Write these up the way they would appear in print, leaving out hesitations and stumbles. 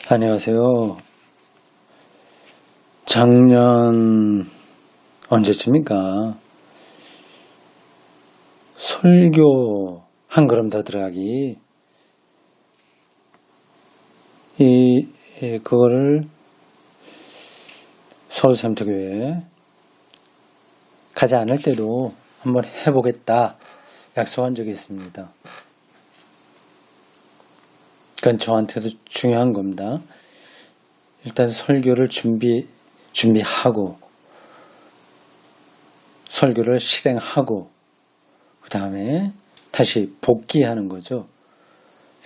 안녕하세요. 작년 언제쯤인가 설교 한 걸음 더 들어가기 그거를 서울샘터교회에 가지 않을 때도 한번 해보겠다 약속한 적이 있습니다. 그건 저한테도 중요한 겁니다. 일단 설교를 준비하고 설교를 실행하고 그 다음에 다시 복귀하는 거죠.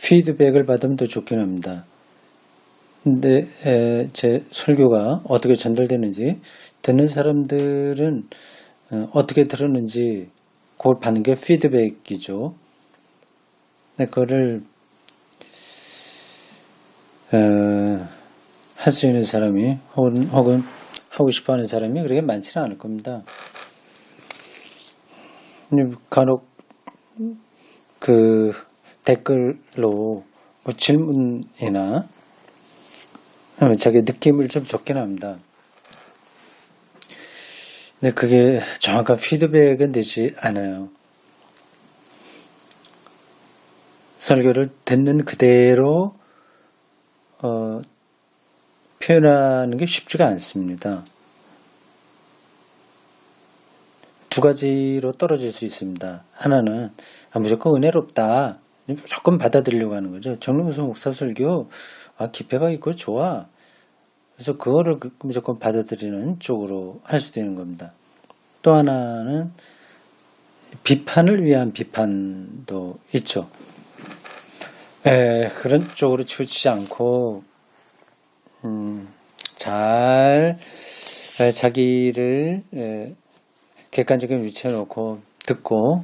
피드백을 받으면 더 좋긴 합니다. 근데 제 설교가 어떻게 전달되는지 듣는 사람들은 어떻게 들었는지 그걸 받는 게 피드백이죠. 근데 그거를 할 수 있는 사람이 혹은 하고 싶어하는 사람이 그렇게 많지는 않을 겁니다. 간혹 그 댓글로 뭐 질문이나 자기 느낌을 좀 적긴 합니다. 근데 그게 정확한 피드백은 되지 않아요. 설교를 듣는 그대로 표현하는 게 쉽지가 않습니다. 두 가지로 떨어질 수 있습니다. 하나는 무조건 은혜롭다. 무조건 받아들이려고 하는 거죠. 정릉수 목사 설교 기패가 있고 좋아. 그래서 그거를 무조건 받아들이는 쪽으로 할 수도 있는 겁니다. 또 하나는 비판을 위한 비판도 있죠. 그런 쪽으로 치우치지 않고 잘 자기를 객관적인 위치에 놓고 듣고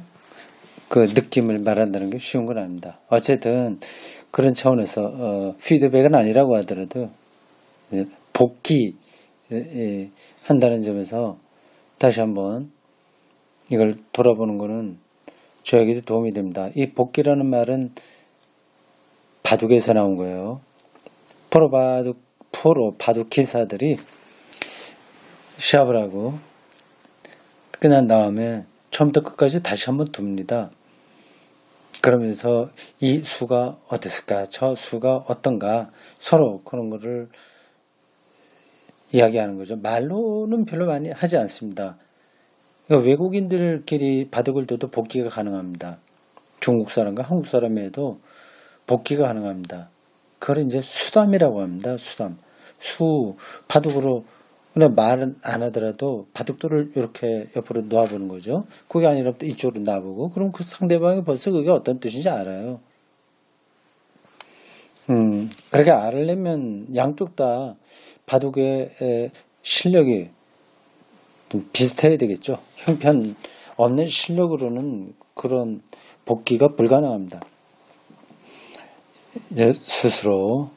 그 느낌을 말한다는 게 쉬운 건 아닙니다. 어쨌든 그런 차원에서 피드백은 아니라고 하더라도 복귀 한다는 점에서 다시 한번 이걸 돌아보는 거는 저에게도 도움이 됩니다. 이 복귀라는 말은 바둑에서 나온 거예요. 프로 바둑 기사들이 시합을 하고 끝난 다음에 처음부터 끝까지 다시 한번 둡니다. 그러면서 이 수가 어땠을까? 저 수가 어떤가? 서로 그런 거를 이야기하는 거죠. 말로는 별로 많이 하지 않습니다. 그러니까 외국인들끼리 바둑을 둬도 복귀가 가능합니다. 중국 사람과 한국 사람에도 복귀가 가능합니다. 그걸 이제 수담이라고 합니다. 수담. 바둑으로 그냥 말은 안 하더라도 바둑돌을 이렇게 옆으로 놓아보는 거죠. 그게 아니라 또 이쪽으로 놔보고 그럼 그 상대방이 벌써 그게 어떤 뜻인지 알아요. 그렇게 알려면 양쪽 다 바둑의 실력이 좀 비슷해야 되겠죠. 형편 없는 실력으로는 그런 복귀가 불가능합니다. 이제 스스로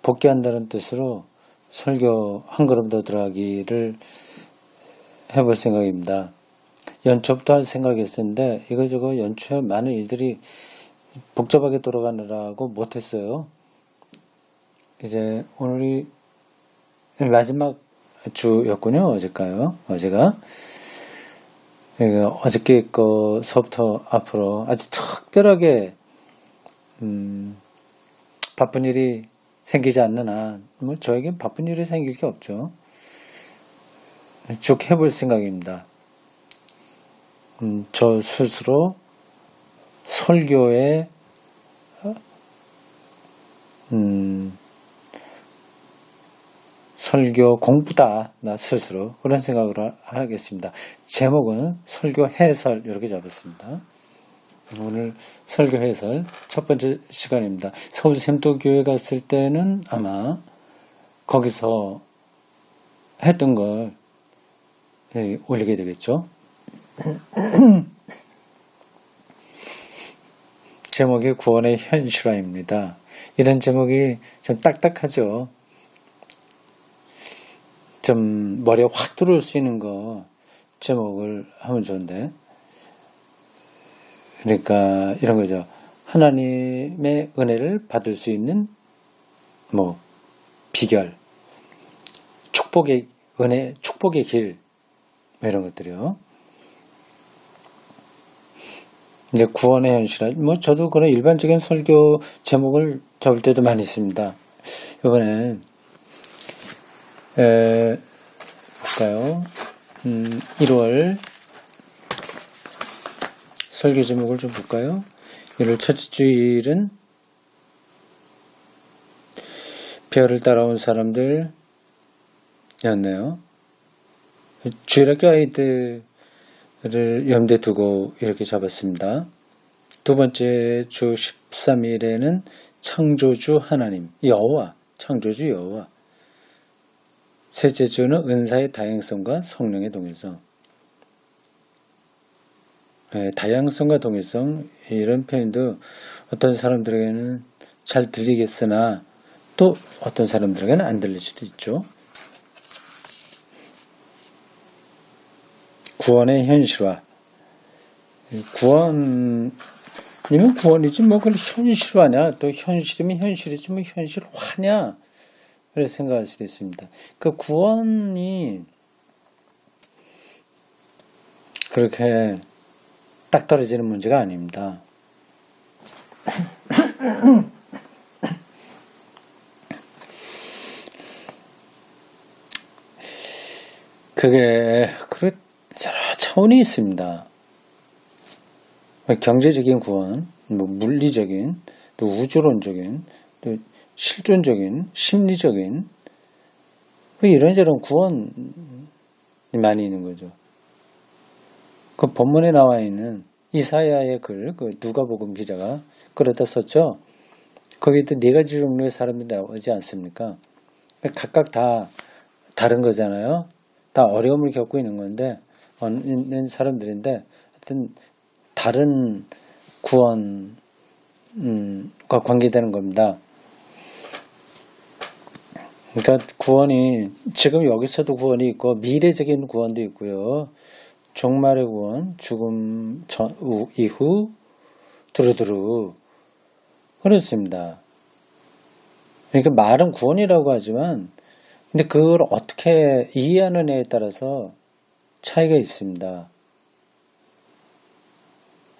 복귀한다는 뜻으로 설교 한 걸음 더 들어가기를 해볼 생각입니다. 연초부터 할 생각이었는데 이거저거 연초에 많은 일들이 복잡하게 돌아가느라고 못했어요. 이제 오늘이 마지막 주였군요. 어제가. 어저께 거서부터 앞으로 아주 특별하게 바쁜 일이 생기지 않는 한, 저에겐 바쁜 일이 생길 게 없죠. 쭉 해볼 생각입니다. 저 스스로 설교의 설교 공부다, 나 스스로 그런 생각을 하겠습니다. 제목은 설교 해설 이렇게 잡았습니다. 오늘 설교 해설 첫 번째 시간입니다. 서울 샘도교회 갔을 때는 아마 거기서 했던 걸 올리게 되겠죠. 제목이 구원의 현실화입니다. 이런 제목이 좀 딱딱하죠. 좀 머리에 확 들어올 수 있는 거 제목을 하면 좋은데, 그러니까 이런 거죠. 하나님의 은혜를 받을 수 있는 비결, 축복의 은혜, 축복의 길, 뭐 이런 것들이요. 이제 구원의 현실, 뭐 저도 그런 일반적인 설교 제목을 잡을 때도 많이 있습니다. 이번에 볼까요? 1월 설교 제목을 좀 볼까요? 1월 첫째 주일은 별을 따라온 사람들이었네요. 주일학교 아이들을 염두에 두고 이렇게 잡았습니다. 두 번째 주 13일에는 창조주 하나님, 여호와, 창조주 여호와. 셋째 주는 은사의 다양성과 성령의 동일성. 다양성과 동일성, 이런 표현도 어떤 사람들에게는 잘 들리겠으나 또 어떤 사람들에게는 안 들릴 수도 있죠. 구원의 현실화. 구원이면 구원이지 뭐 그걸 현실화냐, 또 현실이면 현실이지 뭐 현실화냐, 그렇게 생각할 수도 있습니다. 그 구원이 그렇게 딱 떨어지는 문제가 아닙니다. 그게 여러 차원이 있습니다. 경제적인 구원, 뭐 물리적인, 또 우주론적인, 또 실존적인, 심리적인, 이런저런 구원이 많이 있는 거죠. 그 본문에 나와 있는 이사야의 글, 그 누가복음 기자가 그러다 썼죠. 거기도 네 가지 종류의 사람들이 나오지 않습니까? 각각 다 다른 거잖아요. 다 어려움을 겪고 있는 건데, 있는 사람들인데, 하여튼 다른 구원과 관계되는 겁니다. 그러니까 구원이 지금 여기서도 구원이 있고 미래적인 구원도 있고요. 종말의 구원, 죽음 이후 두루두루 그렇습니다. 그러니까 말은 구원이라고 하지만 근데 그걸 어떻게 이해하느냐에 따라서 차이가 있습니다.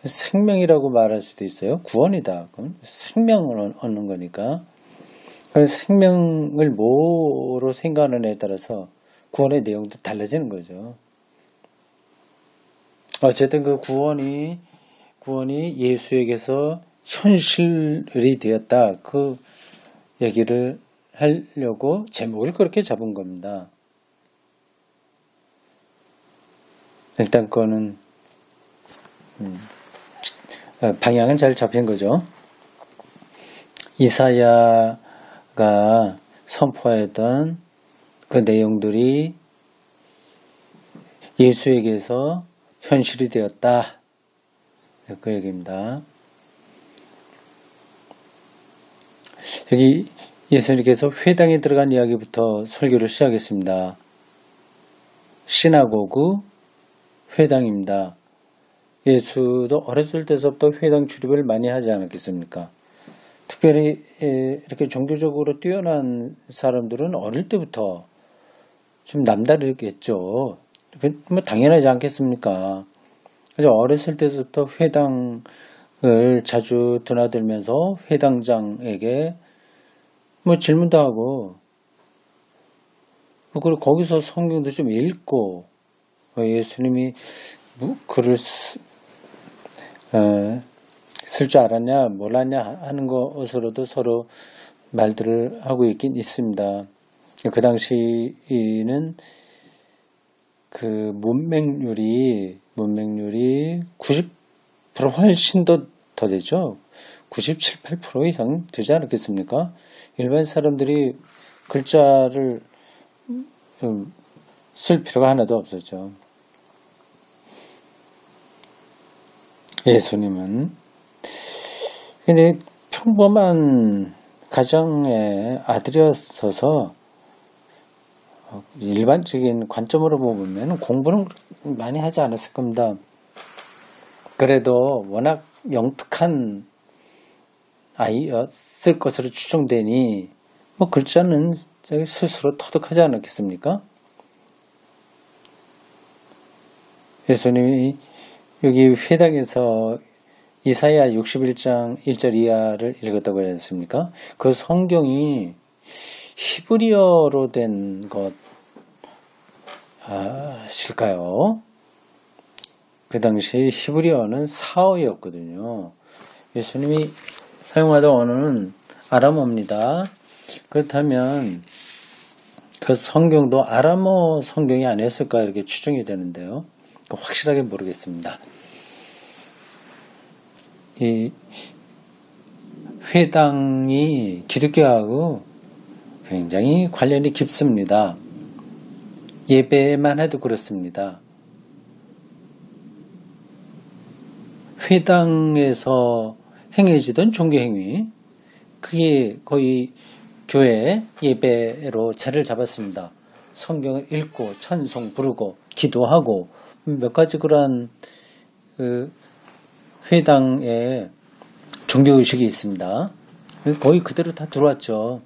생명이라고 말할 수도 있어요. 구원이다. 그럼 생명을 얻는 거니까. 생명을 뭐로 생각하느냐에 따라서 구원의 내용도 달라지는 거죠. 어쨌든 그 구원이 예수에게서 현실이 되었다. 그 얘기를 하려고 제목을 그렇게 잡은 겁니다. 일단 그거는 방향은 잘 잡힌 거죠. 이사야가 선포했던 그 내용들이 예수에게서 현실이 되었다. 그 얘기입니다. 여기 예수님께서 회당에 들어간 이야기부터 설교를 시작했습니다. 시나고그 회당입니다. 예수도 어렸을 때서부터 회당 출입을 많이 하지 않았겠습니까? 특별히 이렇게 종교적으로 뛰어난 사람들은 어릴 때부터 좀 남다르겠죠. 뭐 당연하지 않겠습니까? 그래서 어렸을 때부터 회당을 자주 드나들면서 회당장에게 뭐 질문도 하고, 그리고 거기서 성경도 좀 읽고, 예수님이 뭐 글을 쓸 줄 알았냐, 몰랐냐 하는 것으로도 서로 말들을 하고 있긴 있습니다. 그 당시에는 그 문맹률이 90% 훨씬 더 되죠. 97, 8% 이상 되지 않았겠습니까? 일반 사람들이 글자를 쓸 필요가 하나도 없었죠. 예수님은 근데 평범한 가정의 아들이었어서 일반적인 관점으로 보면 공부는 많이 하지 않았을 겁니다. 그래도 워낙 영특한 아이였을 것으로 추정되니 뭐 글자는 스스로 터득하지 않았겠습니까? 예수님이 여기 회당에서 이사야 61장 1절 이하를 읽었다고 하지 않습니까? 그 성경이 히브리어로 된 것 아실까요? 그 당시 히브리어는 사어였거든요. 예수님이 사용하던 언어는 아람어입니다. 그렇다면 그 성경도 아람어 성경이 아니었을까 이렇게 추정이 되는데요. 확실하게 모르겠습니다. 이 회당이 기독교하고 굉장히 관련이 깊습니다. 예배만 해도 그렇습니다. 회당에서 행해지던 종교행위, 그게 거의 교회 예배로 자리를 잡았습니다. 성경을 읽고 찬송 부르고 기도하고 몇 가지 그러한 회당의 종교의식이 있습니다. 거의 그대로 다 들어왔죠.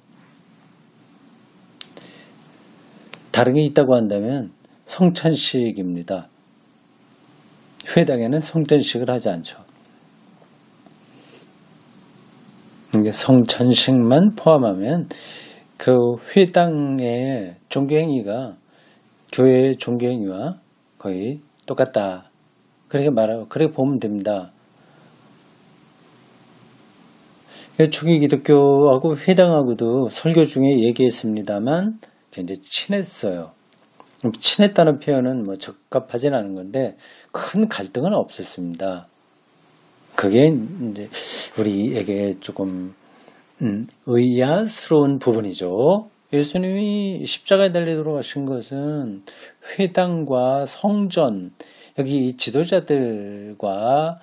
다른 게 있다고 한다면 성찬식입니다. 회당에는 성찬식을 하지 않죠. 성찬식만 포함하면 그 회당의 종교행위가 교회의 종교행위와 거의 똑같다. 그렇게 말하고, 그렇게 보면 됩니다. 초기 기독교하고 회당하고도 설교 중에 얘기했습니다만 굉장히 친했어요. 친했다는 표현은 뭐 적합하진 않은 건데 큰 갈등은 없었습니다. 그게 이제 우리에게 조금 의아스러운 부분이죠. 예수님이 십자가에 달려 돌아가신 것은 회당과 성전, 여기 지도자들과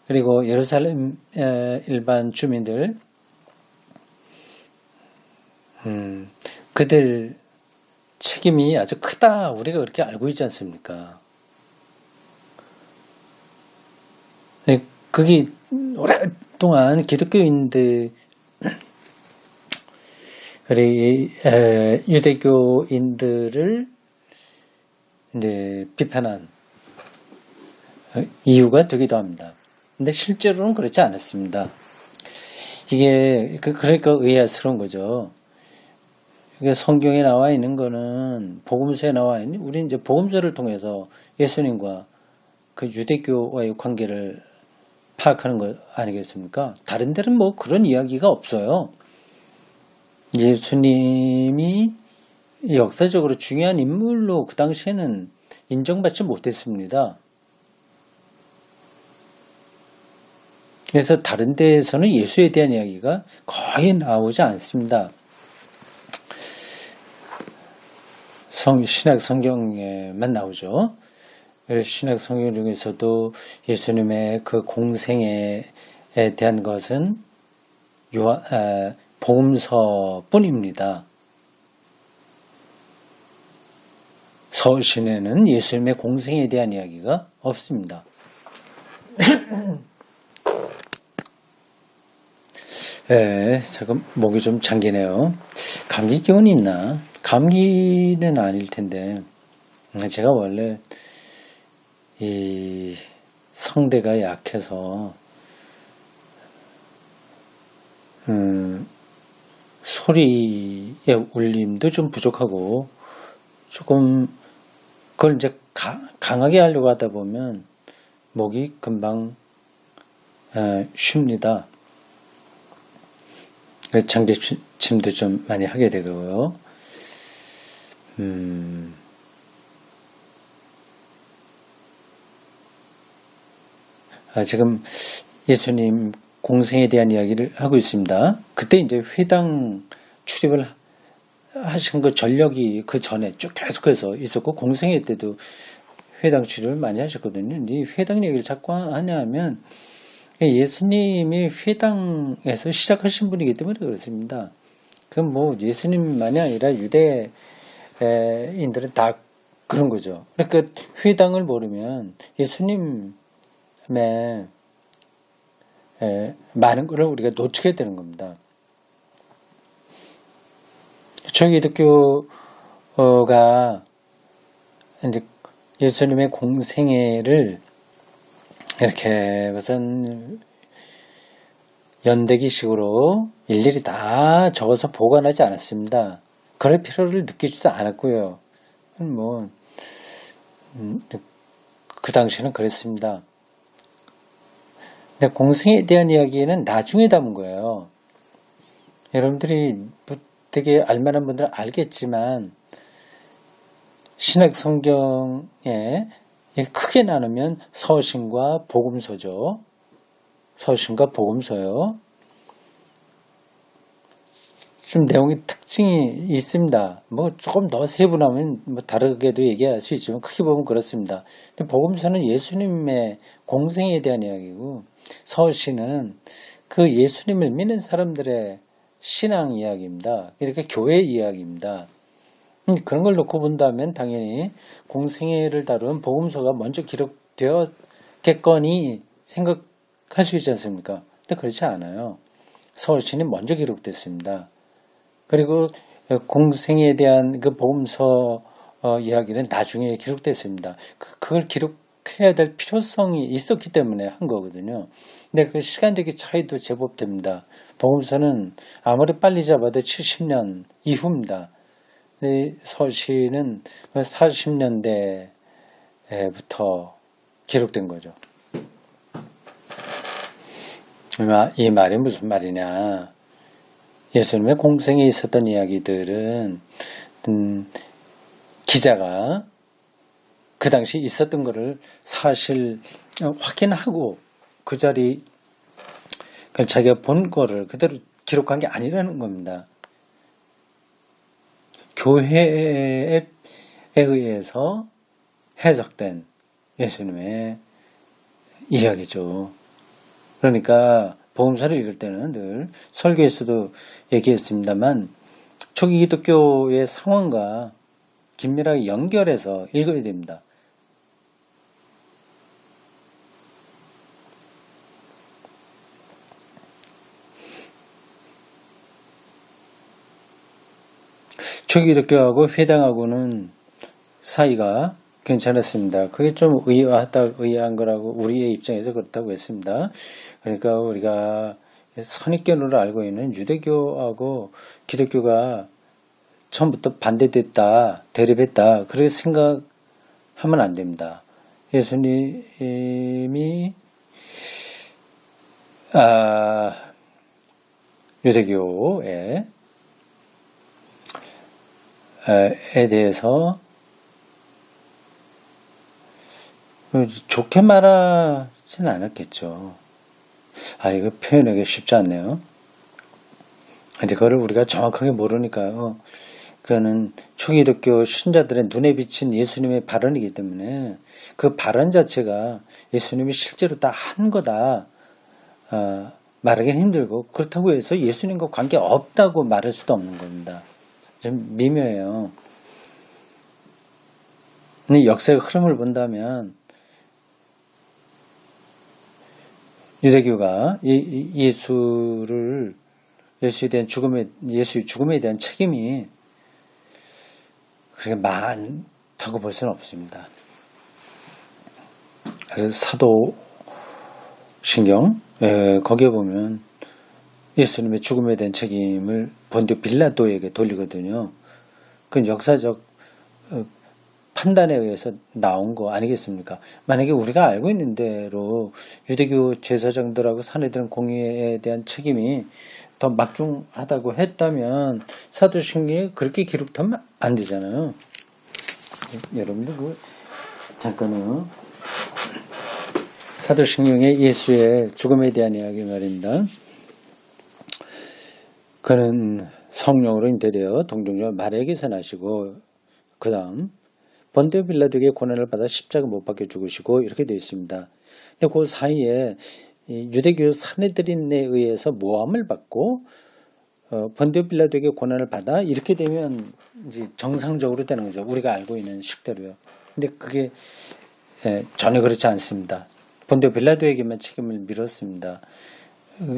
그리고 예루살렘 일반 주민들, 그들 책임이 아주 크다 우리가 그렇게 알고 있지 않습니까? 그게 오랫동안 기독교인들 우리 유대교인들을 이제 비판한 이유가 되기도 합니다. 근데 실제로는 그렇지 않았습니다. 이게 그러니까 의아스러운 거죠. 이게 성경에 나와 있는 거는 복음서에 나와 있는 우리 이제 복음서를 통해서 예수님과 그 유대교와의 관계를 파악하는 거 아니겠습니까? 다른 데는 뭐 그런 이야기가 없어요. 예수님이 역사적으로 중요한 인물로 그 당시에는 인정받지 못했습니다. 그래서 다른 데에서는 예수에 대한 이야기가 거의 나오지 않습니다. 신약 성경에만 나오죠. 신약 성경 중에서도 예수님의 그 공생에 대한 것은 복음서뿐입니다. 서신에는 예수님의 공생에 대한 이야기가 없습니다. 잠깐 목이 좀 잠기네요. 감기 기운이 있나? 감기는 아닐 텐데 제가 원래 이 성대가 약해서 소리의 울림도 좀 부족하고 조금 그걸 이제 강하게 하려고 하다 보면 목이 금방 쉽니다. 장기침도 좀 많이 하게 되고요. 지금 예수님 공생에 대한 이야기를 하고 있습니다. 그때 이제 회당 출입을 하신 그 전력이 그 전에 쭉 계속해서 있었고 공생회 때도 회당 출입을 많이 하셨거든요. 이 회당 얘기를 자꾸 하냐면 예수님이 회당에서 시작하신 분이기 때문에 그렇습니다. 그럼 뭐 예수님만이 아니라 유대인들은 다 그런 거죠. 그러니까 회당을 모르면 예수님의 많은 것을 우리가 놓치게 되는 겁니다. 초기독교가 이제 예수님의 공생애를 이렇게 무슨 연대기식으로 일일이 다 적어서 보관하지 않았습니다. 그럴 필요를 느끼지도 않았고요. 뭐, 그 당시에는 그랬습니다. 근데 공생에 대한 이야기는 나중에 담은 거예요. 여러분들이 뭐 되게 알만한 분들은 알겠지만, 신약 성경에 크게 나누면 서신과 복음서죠. 서신과 복음서요. 좀 내용의 특징이 있습니다. 뭐 조금 더 세분하면 뭐 다르게도 얘기할 수 있지만 크게 보면 그렇습니다. 근데 복음서는 예수님의 공생에 대한 이야기고 서신은 그 예수님을 믿는 사람들의 신앙 이야기입니다. 그러니까 교회 이야기입니다. 그런 걸 놓고 본다면 당연히 공생애를 다룬 복음서가 먼저 기록되었겠거니 생각할 수 있지 않습니까? 근데 그렇지 않아요. 서신이 먼저 기록됐습니다. 그리고 공생애에 대한 그 복음서 이야기는 나중에 기록됐습니다. 그걸 기록해야 될 필요성이 있었기 때문에 한 거거든요. 근데 그 시간적인 차이도 제법 됩니다. 복음서는 아무리 빨리 잡아도 70년 이후입니다. 서신은 40년대부터 기록된 거죠. 이 말이 무슨 말이냐. 예수님의 공생에 있었던 이야기들은 기자가 그 당시 있었던 것을 사실 확인하고 그 자리 자기가 본 거를 그대로 기록한 게 아니라는 겁니다. 교회에 의해서 해석된 예수님의 이야기죠. 그러니까 복음서를 읽을 때는 늘 설교에서도 얘기했습니다만 초기 기독교의 상황과 긴밀하게 연결해서 읽어야 됩니다. 초기 기독교하고 회당하고는 사이가 괜찮았습니다. 그게 좀 의아한 거라고 우리의 입장에서 그렇다고 했습니다. 그러니까 우리가 선입견으로 알고 있는 유대교하고 기독교가 처음부터 반대됐다, 대립했다, 그렇게 생각하면 안 됩니다. 예수님이 유대교에 대해서 좋게 말하진 않았겠죠. 이거 표현하기 쉽지 않네요. 이제 그거를 우리가 정확하게 모르니까요. 그거는 초기독교 신자들의 눈에 비친 예수님의 발언이기 때문에 그 발언 자체가 예수님이 실제로 다 한 거다 말하기는 힘들고 그렇다고 해서 예수님과 관계 없다고 말할 수도 없는 겁니다. 좀 미묘해요. 근데 역사의 흐름을 본다면 유대교가 예수의 죽음에 대한 책임이 그렇게 많다고 볼 수는 없습니다. 그래서 사도신경 거기에 보면 예수님의 죽음에 대한 책임을 본디오 빌라도에게 돌리거든요. 그건 역사적 판단에 의해서 나온 거 아니겠습니까? 만약에 우리가 알고 있는 대로 유대교 제사장들하고 사내들은 공의에 대한 책임이 더 막중하다고 했다면 사도신경이 그렇게 기록하면 안 되잖아요. 여러분들 잠깐요. 사도신경의 예수의 죽음에 대한 이야기 말입니다. 그는 성령으로 잉태되어 동정녀 마리아에게서 나시고 그 다음 본디오 빌라도에게 고난을 받아 십자가 못 박혀 죽으시고 이렇게 되어 있습니다. 근데 그 사이에 유대교 사내들인에 의해서 모함을 받고 본디오 빌라도에게 고난을 받아 이렇게 되면 이제 정상적으로 되는 거죠. 우리가 알고 있는 식대로요. 근데 그게 전혀 그렇지 않습니다. 본디오 빌라도에게만 책임을 밀었습니다.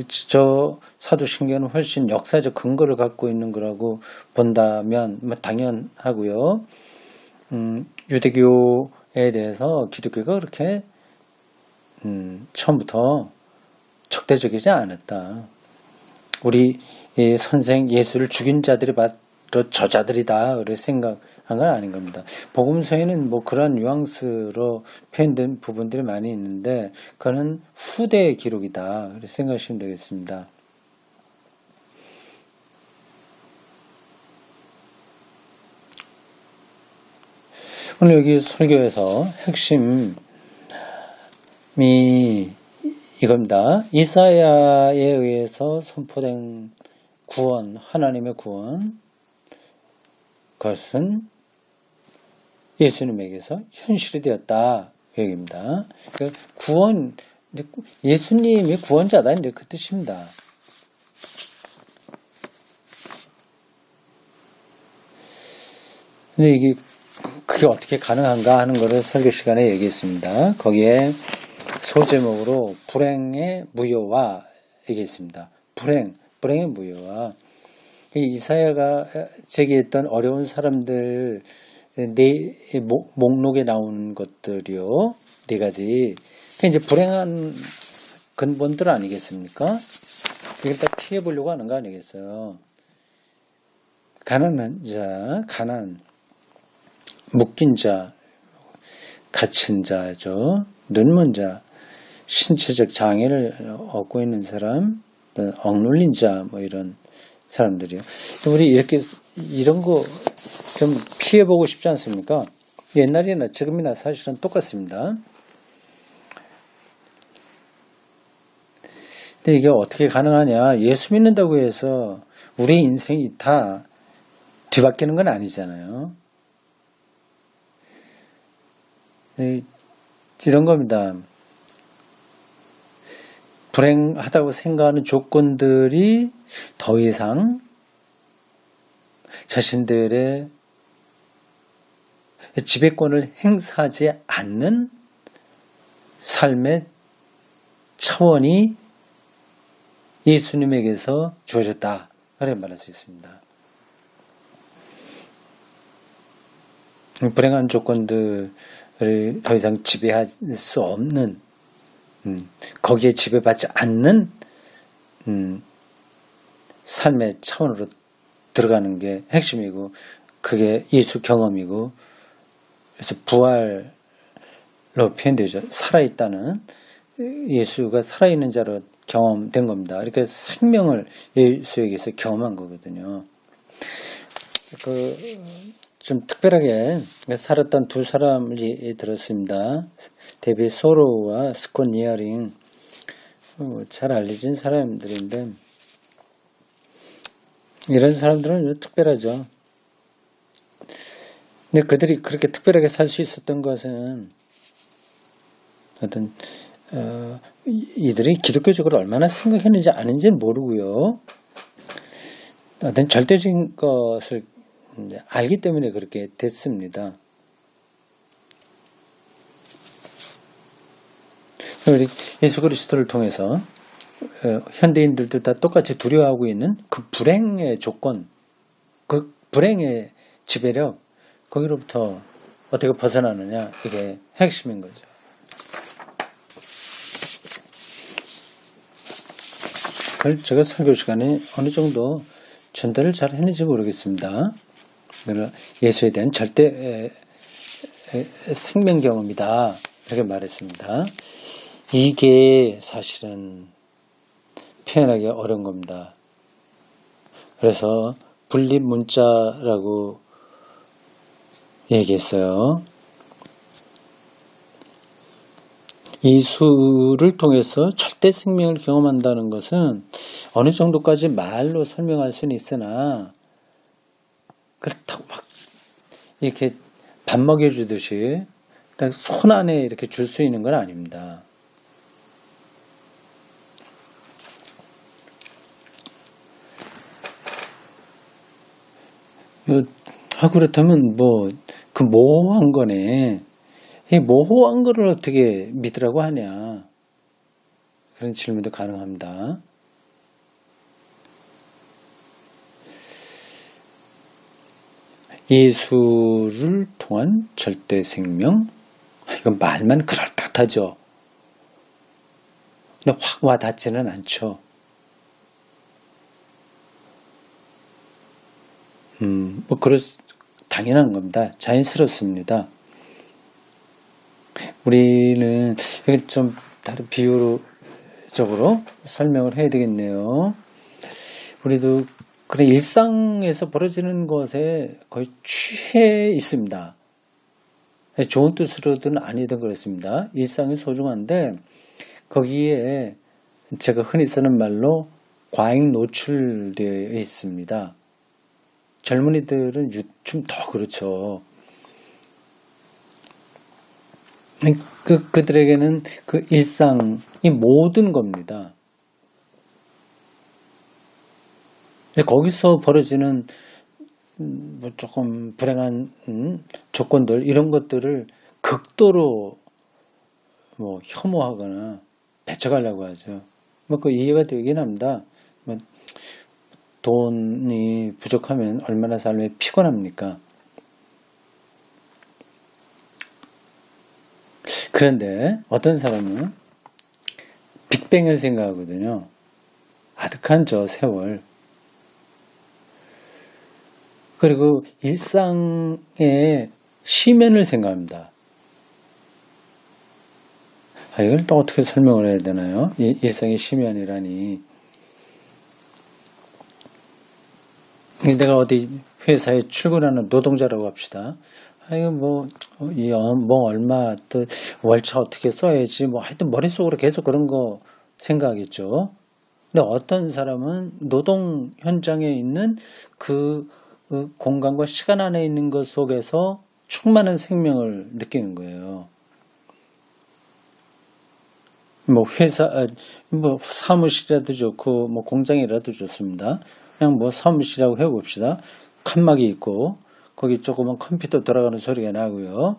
저 사도신경은 훨씬 역사적 근거를 갖고 있는 거라고 본다면 당연하고요. 유대교에 대해서 기독교가 그렇게 처음부터 적대적이지 않았다. 우리 선생 예수를 죽인 자들이 바로 저자들이다. 그렇게 생각한 건 아닌 겁니다. 복음서에는 뭐 그런 뉘앙스로 표현된 부분들이 많이 있는데 그거는 후대의 기록이다. 그렇게 생각하시면 되겠습니다. 오늘 여기 설교에서 핵심이 이겁니다. 이사야에 의해서 선포된 구원, 하나님의 구원, 그것은 예수님에게서 현실이 되었다. 그 얘기입니다. 구원, 예수님이 구원자다. 이제 그 뜻입니다. 근데 그게 어떻게 가능한가 하는 것을 설교 시간에 얘기했습니다. 거기에 소제목으로 불행의 무효화 얘기했습니다. 불행의 무효화. 이사야가 제기했던 어려운 사람들 목록에 나오는 것들이요. 4가지. 이제 불행한 근본들 아니겠습니까? 이걸 다 피해보려고 하는 거 아니겠어요? 가난한 자, 묶인 자, 갇힌 자죠. 눈먼 자, 신체적 장애를 얻고 있는 사람, 억눌린 자, 뭐 이런 사람들이요. 우리 이런 거 좀 피해보고 싶지 않습니까? 옛날이나 지금이나 사실은 똑같습니다. 근데 이게 어떻게 가능하냐? 예수 믿는다고 해서 우리 인생이 다 뒤바뀌는 건 아니잖아요. 이런 겁니다. 불행하다고 생각하는 조건들이 더 이상 자신들의 지배권을 행사하지 않는 삶의 차원이 예수님에게서 주어졌다. 그렇게 말할 수 있습니다. 불행한 조건들을 더 이상 지배할 수 없는, 거기에 지배받지 않는 삶의 차원으로 들어가는 게 핵심이고, 그게 예수 경험이고, 그래서 부활로 표현되죠. 살아있다는, 예수가 살아있는 자로 경험된 겁니다. 이렇게 생명을 예수에게서 경험한 거거든요. 좀 특별하게 살았던 두 사람을 들었습니다. 데비 소로우와 스콧 니어링. 잘 알려진 사람들인데, 이런 사람들은 특별하죠. 근데 그들이 그렇게 특별하게 살 수 있었던 것은 이들이 기독교적으로 얼마나 생각했는지 아는지는 모르고요. 어떤 절대적인 것을 알기 때문에 그렇게 됐습니다. 우리 예수 그리스도를 통해서 현대인들도 다 똑같이 두려워하고 있는 그 불행의 조건, 그 불행의 지배력, 거기로부터 어떻게 벗어나느냐, 이게 핵심인 거죠. 그걸 제가 설교 시간에 어느 정도 전달을 잘 했는지 모르겠습니다. 예수에 대한 절대 생명 경험이다, 이렇게 말했습니다. 이게 사실은 표현하기 어려운 겁니다. 그래서 분립 문자라고 얘기했어요. 예수를 통해서 절대 생명을 경험한다는 것은 어느 정도까지 말로 설명할 수는 있으나 그렇다고 막 이렇게 밥 먹여주듯이 손 안에 이렇게 줄 수 있는 건 아닙니다. 그렇다면 그 모호한 거네. 이 모호한 거를 어떻게 믿으라고 하냐. 그런 질문도 가능합니다. 예수를 통한 절대 생명. 이건 말만 그럴듯하죠. 근데 확 와닿지는 않죠. 당연한 겁니다. 자연스럽습니다. 우리는 이걸 좀 다른 비유적으로 설명을 해야 되겠네요. 우리도 그런 일상에서 벌어지는 것에 거의 취해 있습니다. 좋은 뜻으로든 아니든 그렇습니다. 일상이 소중한데 거기에 제가 흔히 쓰는 말로 과잉 노출되어 있습니다. 젊은이들은 좀 더 그렇죠. 그들에게는 그 일상이 모든 겁니다. 근데 거기서 벌어지는 뭐 조금 불행한 조건들 이런 것들을 극도로 뭐 혐오하거나 배척하려고 하죠. 뭐 그 이해가 되긴 합니다. 뭐 돈이 부족하면 얼마나 삶이 피곤합니까? 그런데 어떤 사람은 빅뱅을 생각하거든요. 아득한 저 세월. 그리고 일상의 심연을 생각합니다. 이걸 또 어떻게 설명을 해야 되나요? 일상의 심연이라니. 내가 어디 회사에 출근하는 노동자라고 합시다. 뭐 얼마 또 월차 어떻게 써야지 뭐 하여튼 머릿속으로 계속 그런 거 생각하겠죠. 근데 어떤 사람은 노동 현장에 있는 그 공간과 시간 안에 있는 것 속에서 충만한 생명을 느끼는 거예요. 뭐 뭐 사무실이라도 좋고 뭐 공장이라도 좋습니다. 그냥 뭐 사무실이라고 해봅시다. 칸막이 있고 거기 조그만 컴퓨터 돌아가는 소리가 나고요.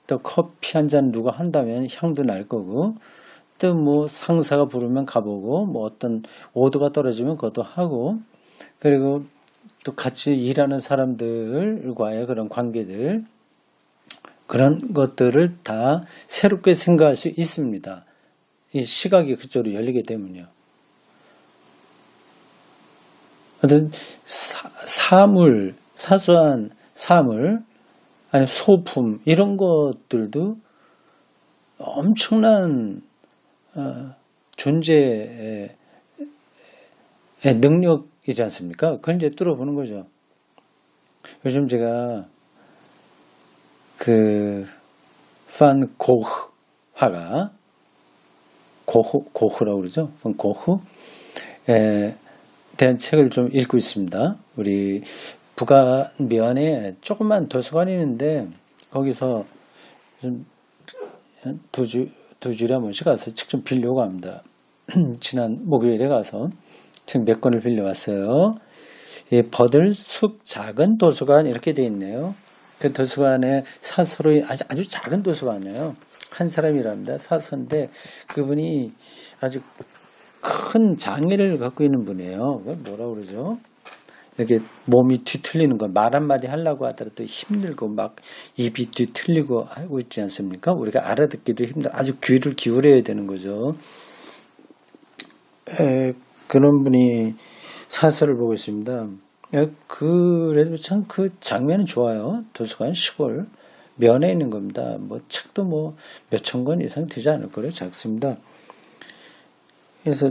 또 커피 한 잔 누가 한다면 향도 날 거고 또 뭐 상사가 부르면 가보고 뭐 어떤 오더가 떨어지면 그것도 하고 그리고 또 같이 일하는 사람들과의 그런 관계들 그런 것들을 다 새롭게 생각할 수 있습니다. 이 시각이 그쪽으로 열리게 되면요. 어떤 사소한 사물, 아니 소품 이런 것들도 엄청난 존재의 능력이지 않습니까? 그걸 이제 뚫어보는 거죠. 요즘 제가 그 판 고흐 화가 고흐라고 그러죠. 고흐에 대한 책을 좀 읽고 있습니다. 우리 북한면에 조그만 도서관이 있는데 거기서 좀 두 주일에 한 번씩 가서 책 좀 빌려고 합니다. 지난 목요일에 가서 책 몇 권을 빌려왔어요. 버들숲 작은 도서관 이렇게 돼 있네요. 그 도서관에 사서로 아주 작은 도서관이에요. 한 사람이랍니다. 사서인데 그분이 아주 큰 장애를 갖고 있는 분이에요. 뭐라 그러죠? 이렇게 몸이 뒤틀리는 거, 말 한마디 하려고 하더라도 힘들고 막 입이 뒤틀리고 하고 있지 않습니까? 우리가 알아듣기도 힘들어. 아주 귀를 기울여야 되는 거죠. 그런 분이 사설을 보고 있습니다. 그래도 참 그 장면은 좋아요. 도서관 시골 면에 있는 겁니다. 뭐 책도 뭐 몇천 권 이상 되지 않을 거예요. 작습니다. 그래서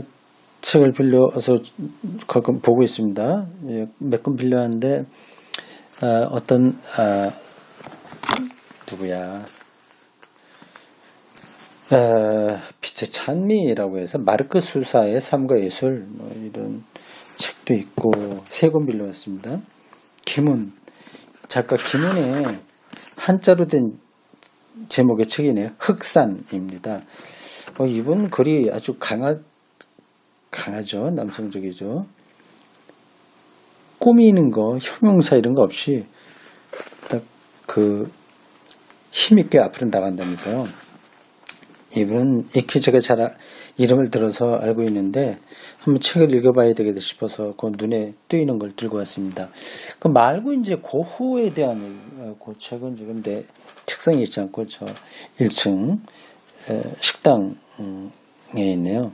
책을 빌려서 가끔 보고 있습니다. 몇 권 빌려왔는데 누구야? 빛의 찬미라고 해서 마르크 수사의 삶과 예술 뭐 이런 책도 있고 3권 빌려왔습니다. 작가 김훈의 한자로 된 제목의 책이네요. 흑산입니다. 이분 글이 아주 강하죠. 남성적이죠. 꾸미는 거, 형용사 이런 거 없이 딱 그 힘있게 앞으로 나간다면서요. 이분은 익히 제가 이름을 들어서 알고 있는데 한번 책을 읽어봐야 되겠다 싶어서 그 눈에 띄는 걸 들고 왔습니다. 그 말고 이제 고흐에 대한 그 책은 지금 내 책상에 있지 않고 저 1층 식당에 있네요.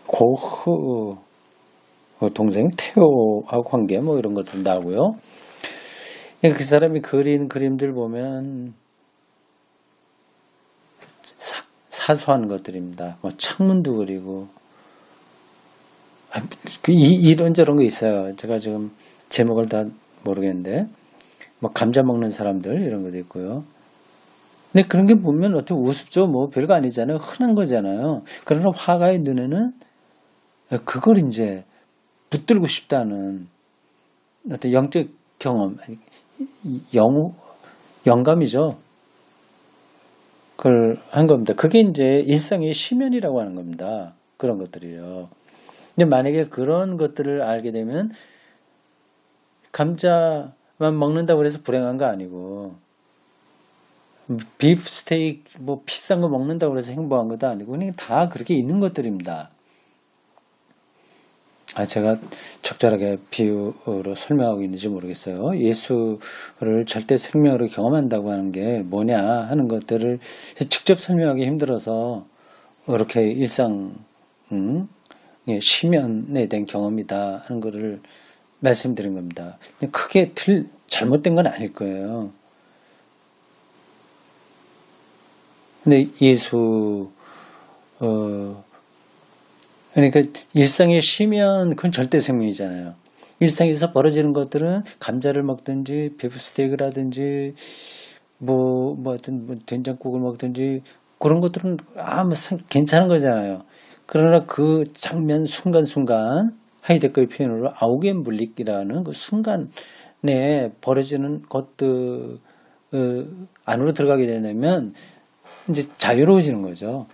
고흐 동생 테오하고 관계 뭐 이런 것도 나오고요. 그 사람이 그린 그림들 보면 사소한 것들입니다. 뭐 창문도 그리고 이런저런 거 있어요. 제가 지금 제목을 다 모르겠는데 뭐 감자 먹는 사람들 이런 것도 있고요. 근데 그런 게 보면 어떻게 우습죠? 뭐 별거 아니잖아요. 흔한 거잖아요. 그러나 화가의 눈에는 그걸 이제 붙들고 싶다는 어떤 영적 경험, 영감이죠. 그걸 한 겁니다. 그게 이제 일상의 심연이라고 하는 겁니다. 그런 것들이요. 근데 만약에 그런 것들을 알게 되면 감자만 먹는다고 해서 불행한 거 아니고 비프 스테이크 뭐 비싼 거 먹는다고 해서 행복한 것도 아니고 그냥 다 그렇게 있는 것들입니다. 제가 적절하게 비유로 설명하고 있는지 모르겠어요. 예수를 절대 생명으로 경험한다고 하는 게 뭐냐 하는 것들을 직접 설명하기 힘들어서 이렇게 일상 심연에 대한 경험이다 하는 것을 말씀드린 겁니다. 크게 잘못된 건 아닐 거예요. 근데 예수 그러니까 일상의 쉬면 그건 절대 생명이잖아요. 일상에서 벌어지는 것들은 감자를 먹든지 비프스테이크라든지 뭐 하여튼 뭐 된장국을 먹든지 그런 것들은 괜찮은 거잖아요. 그러나 그 장면 순간순간 하이데거의 표현으로 아우겐블릭이라는 그 순간에 벌어지는 것들 안으로 들어가게 되면 이제 자유로워지는 거죠.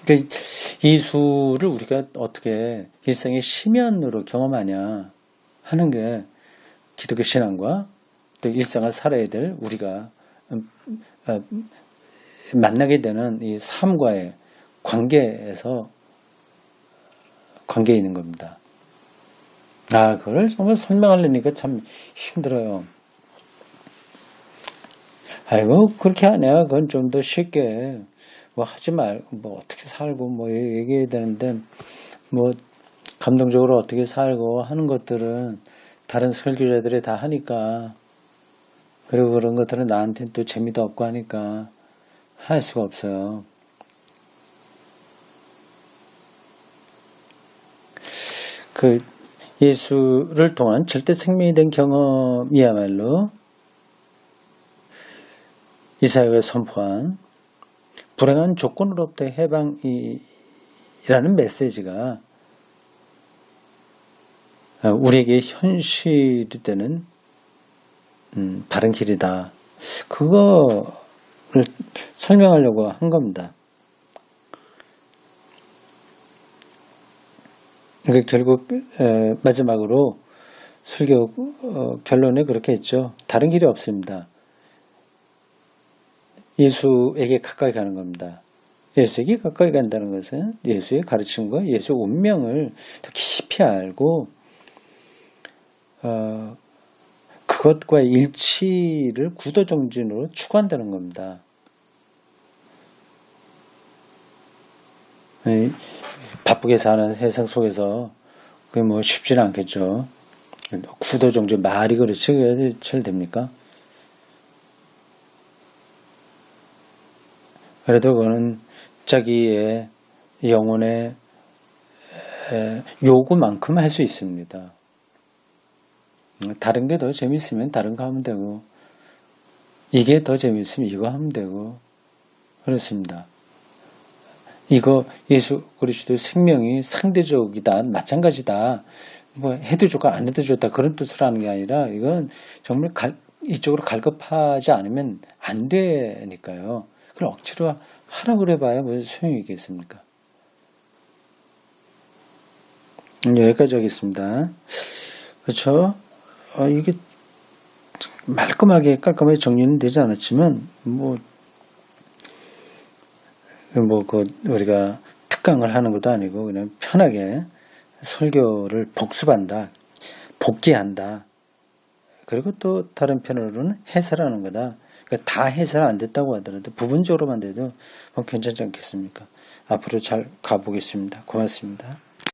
그러니까 예수를 우리가 어떻게 일상의 심연으로 경험하냐 하는 게 기독교 신앙과 또 일상을 살아야 될 우리가 만나게 되는 이 삶과의 관계에 있는 겁니다. 그걸 정말 설명하려니까 참 힘들어요. 아이고, 그렇게 하냐. 그건 좀 더 쉽게 뭐 하지 말고 뭐 어떻게 살고 뭐 얘기해야 되는데 뭐 감동적으로 어떻게 살고 하는 것들은 다른 설교자들이 다 하니까 그리고 그런 것들은 나한테는 또 재미도 없고 하니까 할 수가 없어요. 그 예수를 통한 절대 생명이 된 경험이야말로 이사야가 선포한 불행한 조건으로부터의 해방이라는 메시지가 우리에게 현실이 되는 바른 길이다. 그거를 설명하려고 한 겁니다. 결국 마지막으로 설교 결론에 그렇게 했죠. 다른 길이 없습니다. 예수에게 가까이 가는 겁니다. 예수에게 가까이 간다는 것은 예수의 가르침과 예수의 운명을 더 깊이 알고 그것과의 일치를 구도정진으로 추구한다는 겁니다. 바쁘게 사는 세상 속에서 그게 뭐 쉽지는 않겠죠. 구도정진 말이 그렇지 잘 됩니까? 그래도 그거는 자기의 영혼의 요구만큼 할 수 있습니다. 다른 게 더 재밌으면 다른 거 하면 되고 이게 더 재밌으면 이거 하면 되고 그렇습니다. 이거 예수 그리스도의 생명이 상대적이다, 마찬가지다. 뭐 해도 좋고 안 해도 좋다 그런 뜻으로 하는 게 아니라 이건 정말 이쪽으로 갈급하지 않으면 안 되니까요. 그걸 억지로 하라고 그래봐야 무슨 소용이 있겠습니까? 여기까지 하겠습니다. 그렇죠? 이게 말끔하게 깔끔하게 정리는 되지 않았지만 우리가 특강을 하는 것도 아니고 그냥 편하게 설교를 복습한다, 복기한다. 그리고 또 다른 편으로는 해설하는 거다. 그러니까 다 해설 안 됐다고 하더라도 부분적으로만 돼도 괜찮지 않겠습니까? 앞으로 잘 가보겠습니다. 고맙습니다.